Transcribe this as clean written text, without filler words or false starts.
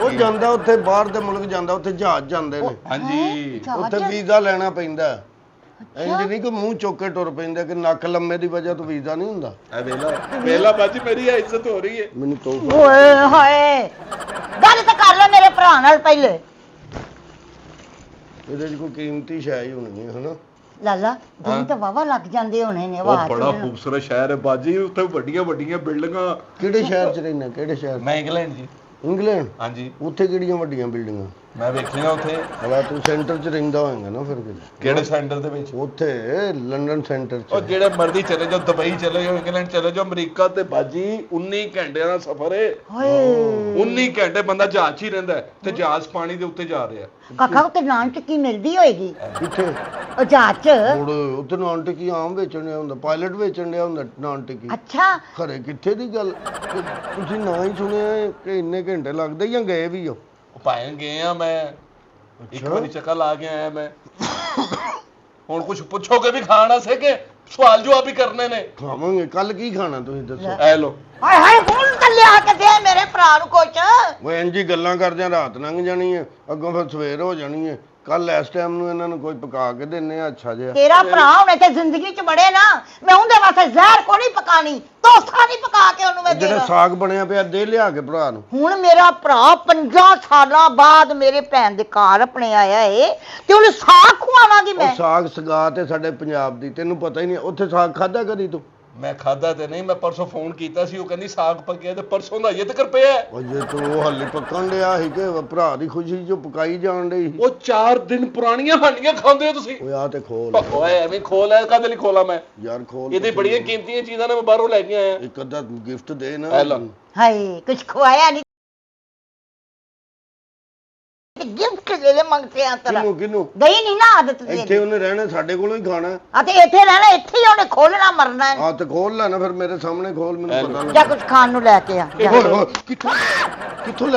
ਉਹ ਜਾਂਦਾ ਉੱਥੇ ਬਾਹਰ ਦੇ ਮੁਲਕ ਜਾਂਦਾ, ਉੱਥੇ ਜਹਾਜ਼ ਜਾਂਦੇ ਨੇ। ਹਾਂਜੀ ਉੱਥੇ ਵੀਜ਼ਾ ਲੈਣਾ ਪੈਂਦਾ। ਇੰਜ ਨਹੀਂ ਕਿ ਮੂੰਹ ਚੁੱਕ ਕੇ ਟੁਰ ਪੈਂਦਾ ਕਿ ਨੱਕ ਲੰਮੇ ਦੀ ਵਜ੍ਹਾ ਤੋਂ ਵੀਜ਼ਾ ਨਹੀਂ ਹੁੰਦਾ। ਵੇਲਾ ਬਾਜੀ ਮੇਰੀ ਇੱਜ਼ਤ ਹੋ ਰਹੀ ਹੈ। ਮੈਨੂੰ ਤੋਂ ਓਏ ਹਾਏ ਗੱਲ ਤਾਂ ਕਰ ਲੈ ਮੇਰੇ ਭਰਾ ਨਾਲ ਪਹਿਲੇ। ਇਹਦੇ 'ਚ ਕੋਈ ਕੀਮਤੀ ਸ਼ੈ ਹੀ ਹੋਣੀ ਹੈ ਹਨਾ। ਲਾਲਾ ਦਿਨ ਤਾਂ ਵਾਵਾ ਲੱਗ ਜਾਂਦੇ ਹੋਣੇ ਨੇ ਉਹ ਬੜਾ ਖੂਬਸੂਰਤ ਸ਼ਹਿਰ ਹੈ ਬਾਜੀ, ਉੱਥੇ ਵੱਡੀਆਂ ਵੱਡੀਆਂ ਬਿਲਡਿੰਗਾਂ। ਕਿਹੜੇ ਸ਼ਹਿਰ 'ਚ ਰਹਿਣਾ? ਕਿਹੜੇ ਸ਼ਹਿਰ? ਮੈਂ ਇੰਗਲੈਂਡ ਜੀ। ਇੰਗਲੈਂਡ? ਹਾਂਜੀ। ਉੱਥੇ ਕਿਹੜੀਆਂ ਵੱਡੀਆਂ ਬਿਲਡਿੰਗਾਂ? ਮੈਂ ਵੇਖੀਆਂ ਉੱਥੇ। ਹਲਾ ਤੂੰ ਸੈਂਟਰ 'ਚ ਰਹਿੰਦਾ ਹੋਏਗਾ ਨਾ ਫਿਰ। ਕਿਹੜੇ ਸੈਂਟਰ ਦੇ ਵਿੱਚ? ਉੱਥੇ ਲੰਡਨ ਸੈਂਟਰ 'ਚ। ਉਹ ਜਿਹੜੇ ਮਰਜ਼ੀ ਚਲੇ ਜਾਓ, ਦੁਬਈ ਚਲੇ ਜਾਓ, ਇੰਗਲੈਂਡ ਚਲੇ ਜਾਓ, ਅਮਰੀਕਾ ਤੇ ਬਾਜੀ 19 ਘੰਟਿਆਂ ਦਾ ਸਫ਼ਰ ਹੈ। ਓਏ 19 ਘੰਟੇ ਬੰਦਾ ਜਹਾਜ਼ 'ਚ ਹੀ ਰਹਿੰਦਾ ਤੇ ਜਹਾਜ਼ ਪਾਣੀ ਦੇ ਉੱਤੇ ਜਾ ਰਿਹਾ। ਕਾਕਾ ਉੱਤੇ ਨਾਨ ਟਿੱਕੀ ਮਿਲਦੀ ਹੋਏਗੀ ਕਿੱਥੇ? ਉਹ ਜਹਾਜ਼ 'ਚ। ਹੁਣ ਉੱਥੇ ਨਾਨ ਟਿੱਕੀ ਆਮ ਵੇਚਣ ਡਿਆ ਹੁੰਦਾ, ਪਾਇਲਟ ਵੇਚਣ ਡਿਆ ਹੁੰਦਾ ਨਾਨ ਟਿੱਕੀ। ਅੱਛਾ ਖਰੇ ਕਿੱਥੇ ਦੀ ਗੱਲ? ਤੁਸੀਂ ਨਾ ਹੀ ਸੁਣਿਆ ਕਿ ਇੰਨੇ ਘੰਟੇ ਲੱਗਦੇ ਜਾਂ ਗਏ ਵੀ ਹੋ? ਭਾਵੇਂ ਗਏ ਆ, ਮੈਂ ਇੱਕ ਵਾਰੀ ਚੱਕਰ ਲਾ ਕੇ ਆਇਆ ਮੈਂ। ਹੁਣ ਕੁਝ ਪੁੱਛੋਗੇ ਵੀ ਖਾਣਾ ਸੇ ਕਿ ਸਵਾਲ ਜਵਾਬ ਹੀ ਕਰਨੇ ਨੇ? ਖਾਵਾਂਗੇ। ਕੱਲ ਕੀ ਖਾਣਾ ਤੁਸੀਂ ਦੱਸੋ? ਐ ਲੋ। ਹਾਏ ਹਾਏ ਹੁਣ ਕੱਲਿਆ ਕੇ ਦੇ ਮੇਰੇ ਭਰਾ ਨੂੰ ਕੁਛ। ਉਹ ਇੰਜ ਹੀ ਗੱਲਾਂ ਕਰਦਿਆਂ ਰਾਤ ਲੰਘ ਜਾਣੀ ਹੈ, ਅੱਗੋਂ ਫਿਰ ਸਵੇਰ ਹੋ ਜਾਣੀ ਹੈ। ਕੱਲ ਇਸ ਟਾਈਮ ਨੂੰ ਇਹਨਾਂ ਨੂੰ ਕੋਈ ਪਕਾ ਕੇ ਦਿੰਨੇ ਆ ਅੱਛਾ ਜਿਹਾ। ਤੇਰਾ ਭਰਾ ਹੁਣ ਇੱਥੇ ਜ਼ਿੰਦਗੀ 'ਚ ਬੜੇ ਨਾ, ਮੈਂ ਉਹਦੇ ਵਾਸਤੇ ਜ਼ਹਿਰ ਕੋ ਨਹੀਂ ਪਕਾਣੀ, ਤੋਸਾ ਨਹੀਂ ਪਕਾ ਕੇ ਉਹਨੂੰ ਮੈਂ ਜਿਹੜਾ ਦੇਣਾ। ਸਾਗ ਬਣਿਆ ਪਿਆ ਦੇ ਲਿਆ ਕੇ ਭਰਾ ਨੂੰ। ਹੁਣ ਮੇਰਾ ਭਰਾ 50 ਸਾਲਾਂ ਬਾਅਦ ਮੇਰੇ ਭੈਣ ਦੇ ਘਰ ਆਪਣੇ ਆਇਆ ਏ ਤੇ ਉਹਨੂੰ ਸਾਗ ਖਵਾਵਾਂਗੀ ਮੈਂ। ਉਹ ਸਾਗ ਸਗਾਤ ਹੈ ਸਾਡੇ ਪੰਜਾਬ ਦੀ, ਤੈਨੂੰ ਪਤਾ ਹੀ ਨਹੀਂ। ਉੱਥੇ ਸਾਗ ਖਾਦਾ ਕਦੀ ਤੂੰ? ਮੈਂ ਖਾਦਾ ਤੇ ਨਹੀਂ, ਮੈਂ ਪਰਸੋਂ ਫੋਨ ਕੀਤਾ ਸੀ, ਉਹ ਕਹਿੰਦੀ ਸਾਗ ਪੱਕਿਆ ਤੇ ਪਰਸੋਂ ਦਾ ਅਜੇ ਤੱਕ ਪਿਆ। ਉਹ ਜੇ ਤੂੰ ਉਹ ਹਾਲੇ ਪੱਕਣ ਡਿਆ ਸੀ ਕਿ ਭਰਾ ਦੀ ਖੁਸ਼ੀ ਜੋ ਪਕਾਈ ਜਾਣ ਡਈ ਸੀ? ਉਹ 4 ਦਿਨ ਪੁਰਾਣੀਆਂ ਹਾਂਡੀਆਂ ਖਾਂਦੇ ਹੋ ਤੁਸੀਂ। ਓਏ ਆ ਤੇ ਖੋਲ ਓਏ ਐਵੇਂ ਖੋਲ ਐ, ਕਾਹਦੇ ਲਈ ਖੋਲਾ ਮੈਂ? ਯਾਰ ਖੋਲ। ਇਹਦੇ ਬੜੀਆਂ ਕੀਮਤੀਆਂ ਚੀਜ਼ਾਂ ਨੇ, ਮੈਂ ਬਾਹਰੋਂ ਲੈ ਕੇ ਆਇਆ। ਇੱਕ ਅੱਧਾ ਗਿਫਟ ਦੇ ਨਾ। ਐ ਲਓ। ਹਾਏ ਕੁਛ ਖਵਾਇਆ ਨਹੀਂ, ਗਿਫਟ ਦੇ ਲੈ ਮੰਗਤੇ ਆ ਤਰਾ। ਕਿਨੂੰ ਗਈ ਨਹੀਂ ਨਾ ਆਦਤ ਇੱਥੇ ਦੇ। ਉਹਨੇ ਰਹਿਣਾ, ਸਾਡੇ ਕੋਲੋਂ ਹੀ ਖਾਣਾ। ਆ ਤੇ ਇੱਥੇ ਰਹਿਣਾ, ਇੱਥੇ ਹੀ ਉਹਨੇ ਖੋਲਣਾ ਮਰਨਾ ਹੈ। ਆ ਤੇ ਖੋਲ ਲੈਣਾ ਫਿਰ ਮੇਰੇ ਸਾਹਮਣੇ ਖੋਲ, ਮੈਨੂੰ ਪਤਾ ਜਾਂ ਕੁਝ ਖਾਣ ਨੂੰ ਲੈ ਕੇ ਆ ਜਾ। ਕਿੱਥੋਂ